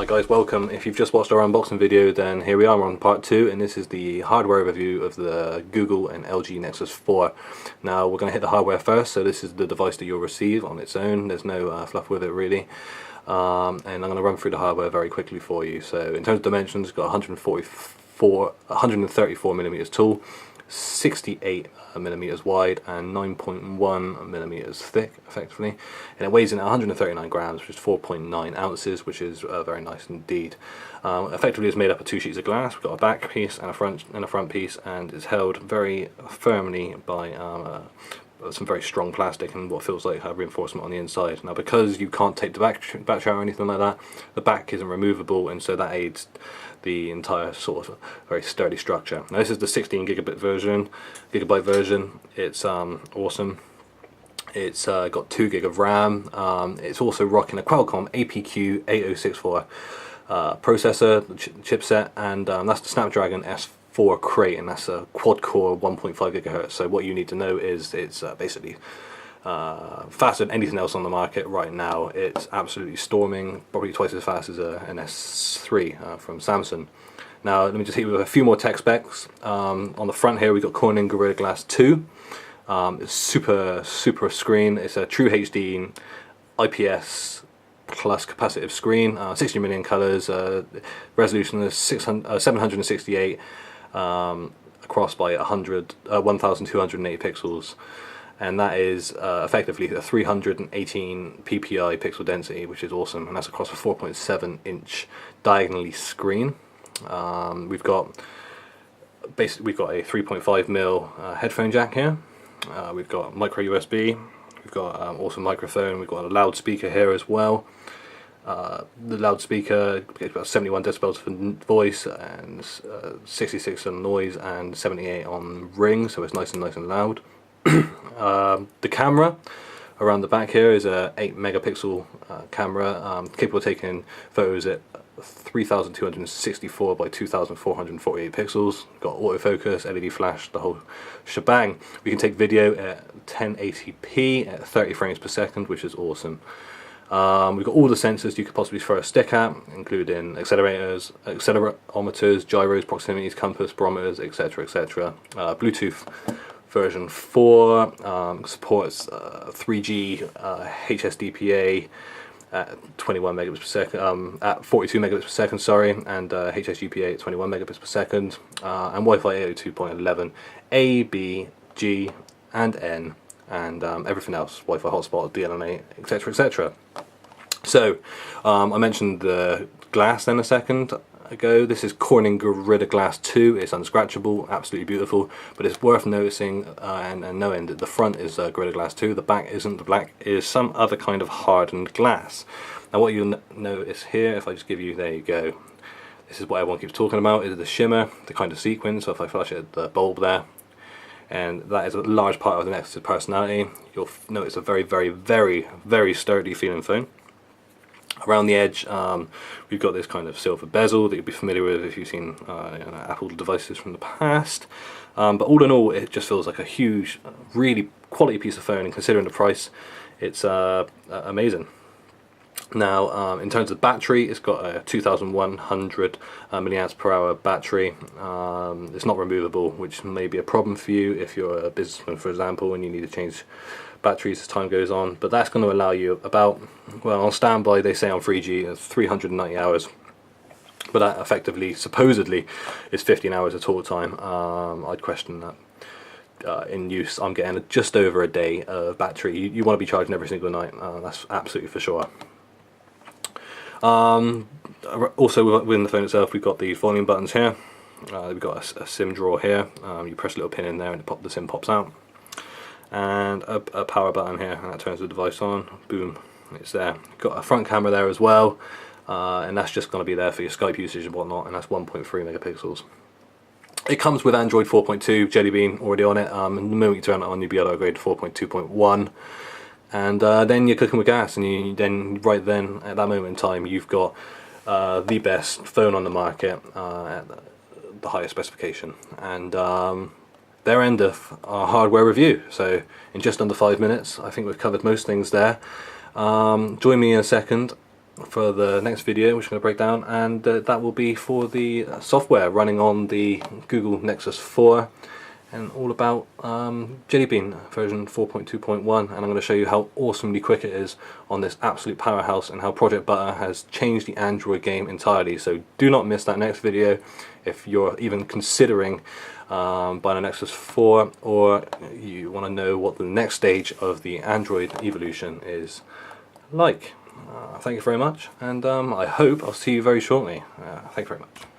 Hi guys, welcome. If you've just watched our unboxing video, then here we are on part 2, and this is the hardware review of the Google and LG Nexus 4. Now we're going to hit the hardware first, so this is the device that you'll receive on its own. There's no fluff with it really. And I'm going to run through the hardware very quickly for you. So in terms of dimensions, it's got 134 millimeters tall, 68 millimeters wide, and 9.1 millimeters thick, effectively, and it weighs in at 139 grams, which is 4.9 ounces, which is very nice indeed. Effectively, it's made up of two sheets of glass. We've got a back piece and a front piece, and it's held very firmly by some very strong plastic and what feels like reinforcement on the inside. Now, because you can't take the back out or anything like that, the back isn't removable, and so that aids the entire sort of very sturdy structure. Now, this is the 16 gigabyte version. It's awesome. It's got 2 gig of RAM. It's also rocking a Qualcomm APQ 8064 processor, chipset, and that's the Snapdragon S4 crate, and that's a quad-core 1.5 gigahertz. So what you need to know is it's basically faster than anything else on the market right now. It's absolutely storming, probably twice as fast as an S3 from Samsung. Now let me just hit you with a few more tech specs. On the front here we've got Corning Gorilla Glass 2. It's super screen. It's a True HD IPS plus capacitive screen, 60 million colors, resolution is 768 across by 1280 pixels, and that is effectively a 318 ppi pixel density, which is awesome, and that's across a 4.7 inch diagonally screen. We've got a 3.5mm headphone jack here. We've got micro USB. We've got awesome microphone. We've got a loudspeaker here as well. The loudspeaker gets about 71 decibels for voice and 66 on noise and 78 on ring, so it's nice and loud. The camera around the back here is a 8 megapixel camera, capable of taking photos at 3264 by 2448 pixels. Got autofocus, LED flash, the whole shebang. We can take video at 1080p at 30 frames per second, which is awesome. We've got all the sensors you could possibly throw a stick at, including accelerators, accelerometers, gyros, proximities, compass, barometers, etc. Bluetooth version 4 supports 3G HSDPA at 21 megabits per second, at 42 megabits per second, sorry, and HSGPA at 21 megabits per second, and Wi-Fi 802.11, A, B, G, and N, and everything else, Wi-Fi hotspot, DLNA, etc. So, I mentioned the glass then a second ago. This is Corning Gorilla Glass 2. It's unscratchable, absolutely beautiful, but it's worth noticing and knowing that the front is Gorilla Glass 2, the back isn't. The back is some other kind of hardened glass. Now what you'll notice here, if I just give you, there you go, this is what everyone keeps talking about, is the shimmer, the kind of sequins. So if I flash it at the bulb there, and that is a large part of the Nexus personality, you'll notice a very sturdy feeling phone. Around the edge, we've got this kind of silver bezel that you'll be familiar with if you've seen Apple devices from the past. But all in all, it just feels like a huge, really quality piece of phone, and considering the price, it's amazing. Now, in terms of battery, it's got a 2100 milliamps per hour battery. It's not removable, which may be a problem for you if you're a businessman, for example, and you need to change batteries as time goes on. But that's going to allow you about, well, on standby they say on 3G 390 hours, but that effectively, supposedly, is 15 hours of total time. I'd question that. In use, I'm getting just over a day of battery. You want to be charging every single night, that's absolutely for sure. Also within the phone itself, we've got the volume buttons here. We've got a SIM drawer here. You press a little pin in there and the SIM pops out, and a power button here, and that turns the device on. Boom, it's there. Got a front camera there as well, and that's just going to be there for your Skype usage and whatnot, and that's 1.3 megapixels. It comes with Android 4.2 Jelly Bean already on it. The moment you turn it on, you'll be able to upgrade to 4.2.1. And then you're cooking with gas, and right then, at that moment in time, you've got the best phone on the market at the highest specification. And there endeth our hardware review. So in just under 5 minutes, I think we've covered most things there. Join me in a second for the next video, which I'm going to break down, and that will be for the software running on the Google Nexus 4, and all about Jelly Bean version 4.2.1, and I'm going to show you how awesomely quick it is on this absolute powerhouse, and how Project Butter has changed the Android game entirely. So do not miss that next video if you're even considering buying a Nexus 4, or you want to know what the next stage of the Android evolution is like. Thank you very much, and I hope I'll see you very shortly. Thank you very much.